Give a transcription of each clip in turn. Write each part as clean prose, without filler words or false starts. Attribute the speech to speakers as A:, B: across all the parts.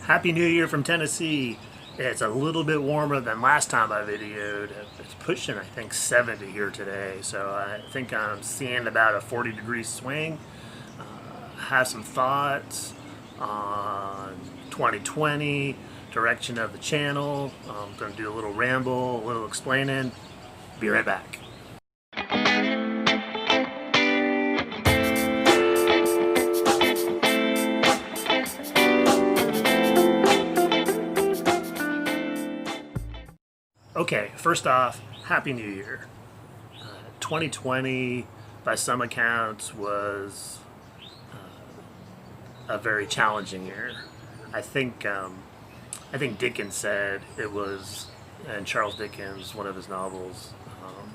A: Happy New Year from Tennessee. It's a little bit warmer than last time I videoed. It's pushing, I think, 70 here today. So I think I'm seeing about a 40-degree swing. Have some thoughts on 2020, direction of the channel. I'm going to do a little ramble, a little explaining. Be right back. Okay, first off, Happy New Year. 2020, by some accounts, was a very challenging year. I think Dickens said it was, and Charles Dickens, one of his novels,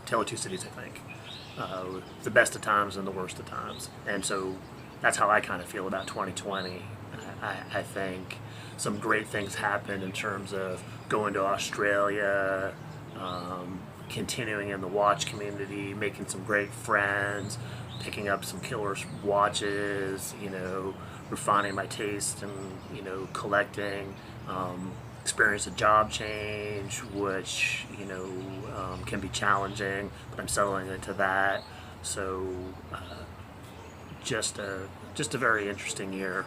A: Tale of Two Cities, I think, the best of times and the worst of times. And so that's how I kind of feel about 2020. I think some great things happened in terms of going to Australia, continuing in the watch community, making some great friends, picking up some killer watches, refining my taste and, collecting, experience a job change, which, can be challenging, but I'm settling into that. So just a very interesting year.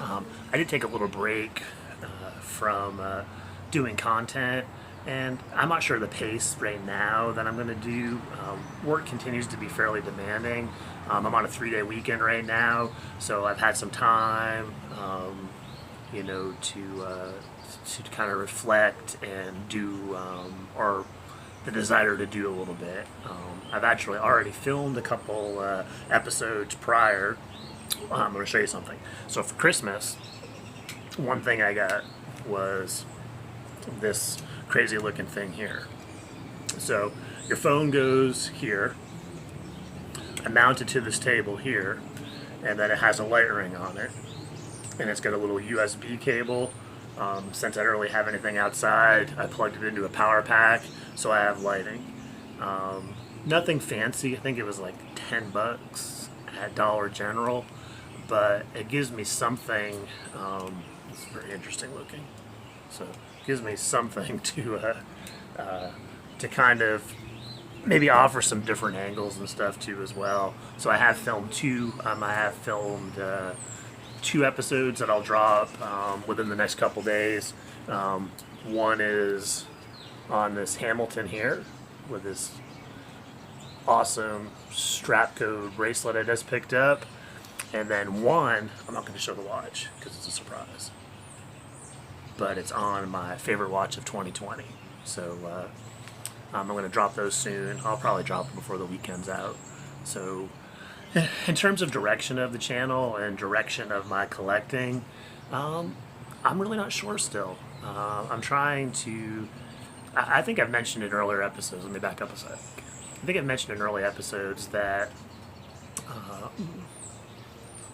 A: I did take a little break from doing content, and I'm not sure the pace right now that I'm going to do. Work continues to be fairly demanding. I'm on a 3-day weekend right now, so I've had some time, to kind of reflect and do, or the desire to do a little bit. I've actually already filmed a couple episodes prior. I'm going to show you something. So for Christmas, one thing I got was this crazy looking thing here. So your phone goes here, I mount it to this table here, and then it has a light ring on it, and it's got a little USB cable. Since I don't really have anything outside, I plugged it into a power pack, so I have lighting. Nothing fancy. I think it was like $10 at Dollar General, but it gives me something. It's very interesting looking, so it gives me something to kind of maybe offer some different angles and stuff too as well. So I have filmed two. I have filmed 2 episodes that I'll drop within the next couple days. One is on this Hamilton here with this awesome Strapco bracelet I just picked up, and then one, I'm not going to show the watch because it's a surprise, but it's on my favorite watch of 2020. So I'm going to drop those soon. I'll probably drop them before the weekend's out. So in terms of direction of the channel and direction of my collecting, I'm really not sure still. I'm trying to, I think I've mentioned in earlier episodes, let me back up a sec. I think I've mentioned in early episodes that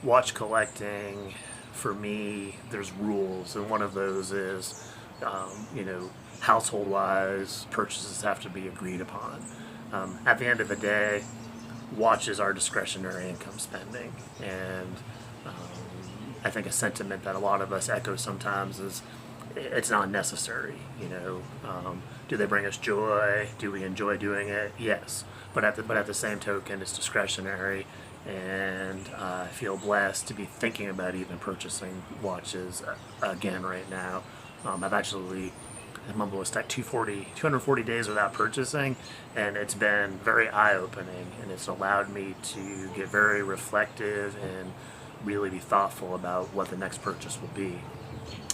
A: watch collecting, for me, there's rules, and one of those is, household-wise, purchases have to be agreed upon. At the end of the day, watches are discretionary income spending, and I think a sentiment that a lot of us echo sometimes is it's not necessary. Do they bring us joy? Do we enjoy doing it? Yes, but at the same token, it's discretionary, and I feel blessed to be thinking about even purchasing watches again right now. I'm almost at 240 days without purchasing, and it's been very eye-opening, and it's allowed me to get very reflective and really be thoughtful about what the next purchase will be.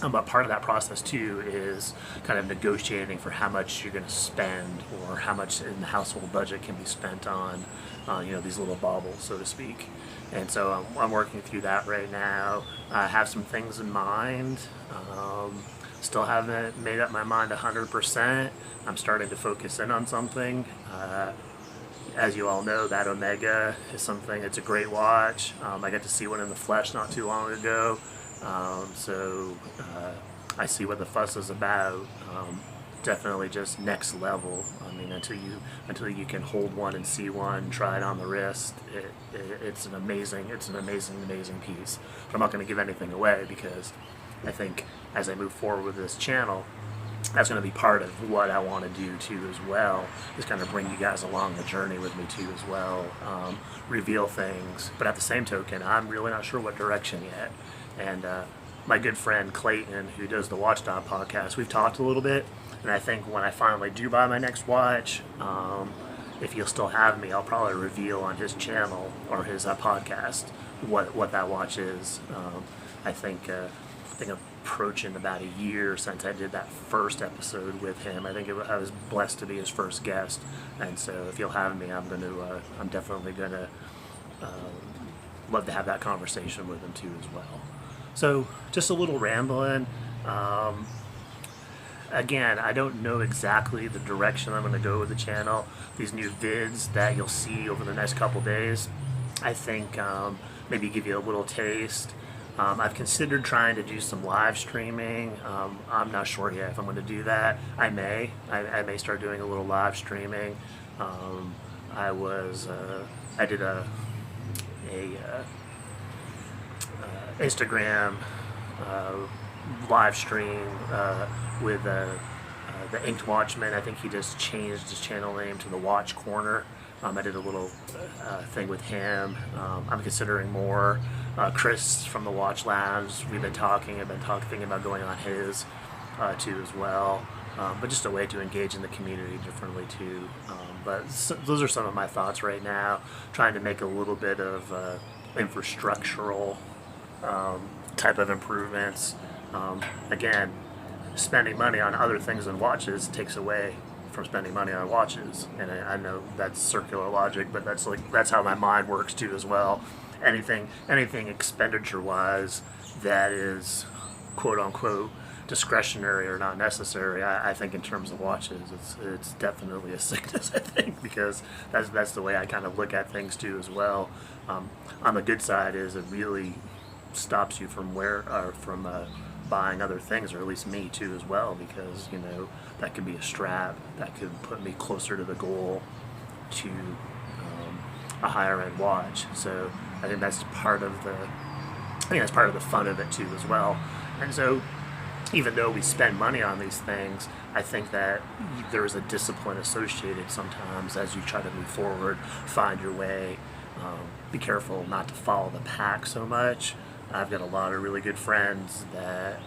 A: But part of that process too is kind of negotiating for how much you're going to spend, or how much in the household budget can be spent on these little baubles, so to speak. And so I'm working through that right now. I have some things in mind. Still haven't made up my mind 100%. I'm starting to focus in on something. As you all know, that Omega is something, it's a great watch. I got to see one in the flesh not too long ago. So I see what the fuss is about. Definitely just next level. I mean, until you can hold one and see one, try it on the wrist, it's an amazing piece. But I'm not going to give anything away because I think as I move forward with this channel, that's going to be part of what I want to do too as well, is kind of bring you guys along the journey with me too as well, reveal things, but at the same token, I'm really not sure what direction yet. And my good friend Clayton, who does the Watchdog podcast, we've talked a little bit, and I think when I finally do buy my next watch, if he'll still have me, I'll probably reveal on his channel or his podcast what that watch is. I think approaching about a year since I did that first episode with him. I think I was blessed to be his first guest, and so if you'll have me, I'm definitely gonna love to have that conversation with him too as well. So just a little rambling. Again, I don't know exactly the direction I'm going to go with the channel. These new vids that you'll see over the next couple days, I think maybe give you a little taste. I've considered trying to do some live streaming. I'm not sure yet if I'm going to do that. I may start doing a little live streaming. I did a Instagram live stream with the Inked Watchman. I think he just changed his channel name to the Watch Corner. I did a little thing with him. I'm considering more. Chris from the Watch Labs, I've been thinking about going on his too as well. But just a way to engage in the community differently too. Those are some of my thoughts right now. Trying to make a little bit of infrastructural type of improvements. Again, spending money on other things than watches takes away from spending money on watches, and I know that's circular logic, but that's how my mind works too as well. Anything expenditure-wise that is quote unquote discretionary or not necessary, I think in terms of watches, it's definitely a sickness. I think because that's the way I kind of look at things too as well. On the good side is it really stops you from buying other things, or at least me too as well, because that could be a strap that could put me closer to the goal to a higher end watch. So I think that's part of the fun of it too as well. And so even though we spend money on these things, I think that there's a discipline associated sometimes as you try to move forward, find your way. Be careful not to follow the pack so much. I've got a lot of really good friends that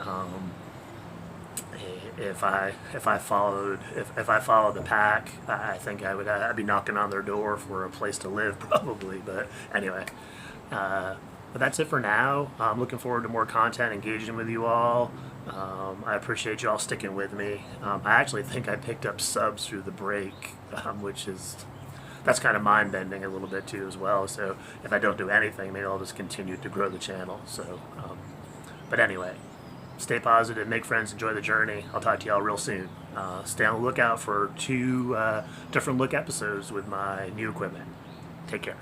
A: if I followed the pack, I think I'd be knocking on their door for a place to live probably. But anyway, but that's it for now. I'm looking forward to more content, engaging with you all. I appreciate you all sticking with me. I actually think I picked up subs through the break, that's kind of mind-bending a little bit too as well. So if I don't do anything, maybe I'll just continue to grow the channel. So, but anyway, stay positive, make friends, enjoy the journey. I'll talk to y'all real soon. Stay on the lookout for 2 different look episodes with my new equipment. Take care.